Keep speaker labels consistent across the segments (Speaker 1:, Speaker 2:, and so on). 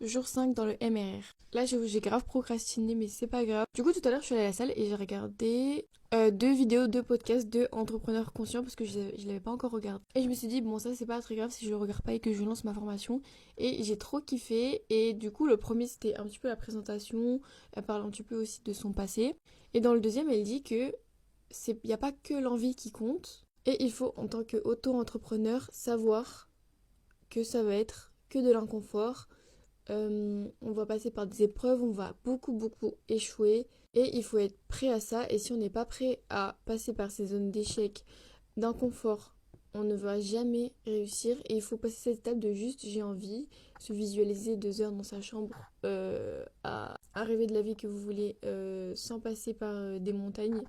Speaker 1: jour 5 dans le MRR. Là, j'ai grave procrastiné, mais c'est pas grave. Du coup, tout à l'heure, je suis allée à la salle et j'ai regardé 2 vidéos, 2 podcasts de entrepreneurs conscients parce que je l'avais pas encore regardé. Et je me suis dit, bon, ça, c'est pas très grave si je le regarde pas et que je lance ma formation. Et j'ai trop kiffé. Et du coup, le premier, c'était un petit peu la présentation. Elle parle un petit peu aussi de son passé. Et dans le deuxième, elle dit que il n'y a pas que l'envie qui compte. Et il faut, en tant qu'auto-entrepreneur, savoir que ça va être que de l'inconfort. On va passer par des épreuves, on va beaucoup échouer. Et il faut être prêt à ça. Et si on n'est pas prêt à passer par ces zones d'échec, d'inconfort, on ne va jamais réussir. Et il faut passer cette étape de juste j'ai envie, se visualiser 2 heures dans sa chambre, à rêver de la vie que vous voulez sans passer par des montagnes.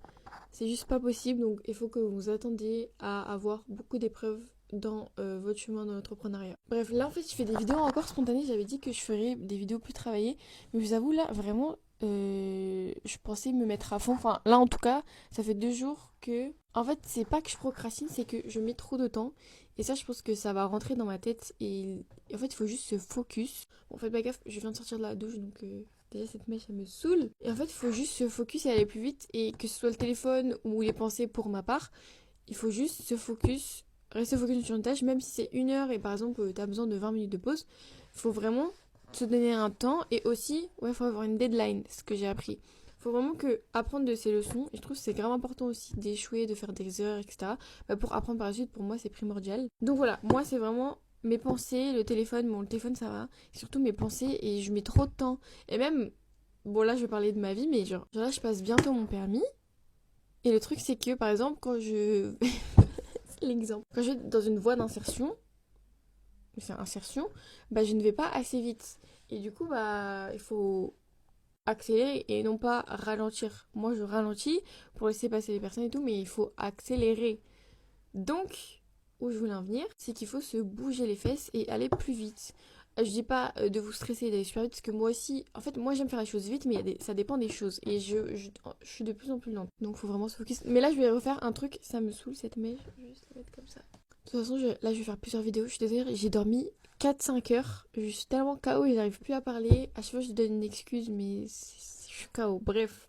Speaker 1: C'est juste pas possible, donc il faut que vous vous attendiez à avoir beaucoup d'épreuves dans votre chemin dans l'entrepreneuriat. Bref, là en fait je fais des vidéos encore spontanées, j'avais dit que je ferais des vidéos plus travaillées, mais je vous avoue là vraiment je pensais me mettre à fond, enfin là en tout cas ça fait 2 jours que... En fait c'est pas que je procrastine, c'est que je mets trop de temps et ça je pense que ça va rentrer dans ma tête et en fait il faut juste se focus. Bon faites pas gaffe, je viens de sortir de la douche donc... Déjà, cette mèche, elle me saoule. Et en fait, il faut juste se focus et aller plus vite. Et que ce soit le téléphone ou les pensées pour ma part, il faut juste se focus, rester focus sur une tâche, même si c'est 1 heure et par exemple, tu as besoin de 20 minutes de pause. Il faut vraiment se donner un temps et aussi, ouais, il faut avoir une deadline, ce que j'ai appris. Il faut vraiment que apprendre de ces leçons. Et je trouve que c'est grave important aussi d'échouer, de faire des erreurs, etc. Bah, pour apprendre par la suite, pour moi, c'est primordial. Donc voilà, moi, c'est vraiment mes pensées, le téléphone, bon le téléphone ça va, surtout mes pensées et je mets trop de temps. Et même, bon là je vais parler de ma vie, mais genre là je passe bientôt mon permis. Et le truc c'est que par exemple quand je... c'est l'exemple. Quand je vais dans une voie d'insertion, c'est insertion, bah je ne vais pas assez vite. Et du coup bah il faut accélérer et non pas ralentir. Moi je ralentis pour laisser passer les personnes et tout, mais il faut accélérer. Donc, où je voulais en venir, c'est qu'il faut se bouger les fesses et aller plus vite. Je dis pas de vous stresser et d'aller super vite, parce que moi aussi, en fait, moi j'aime faire les choses vite, mais ça dépend des choses. Et je suis de plus en plus lente. Donc, il faut vraiment se focus. Mais là, je vais refaire un truc, ça me saoule cette mèche. Je vais juste la mettre comme ça. De toute façon, là, je vais faire plusieurs vidéos. Je suis désolée, j'ai dormi 4-5 heures. Je suis tellement KO et j'arrive plus à parler. À chaque fois, je donne une excuse, mais je suis KO. Bref.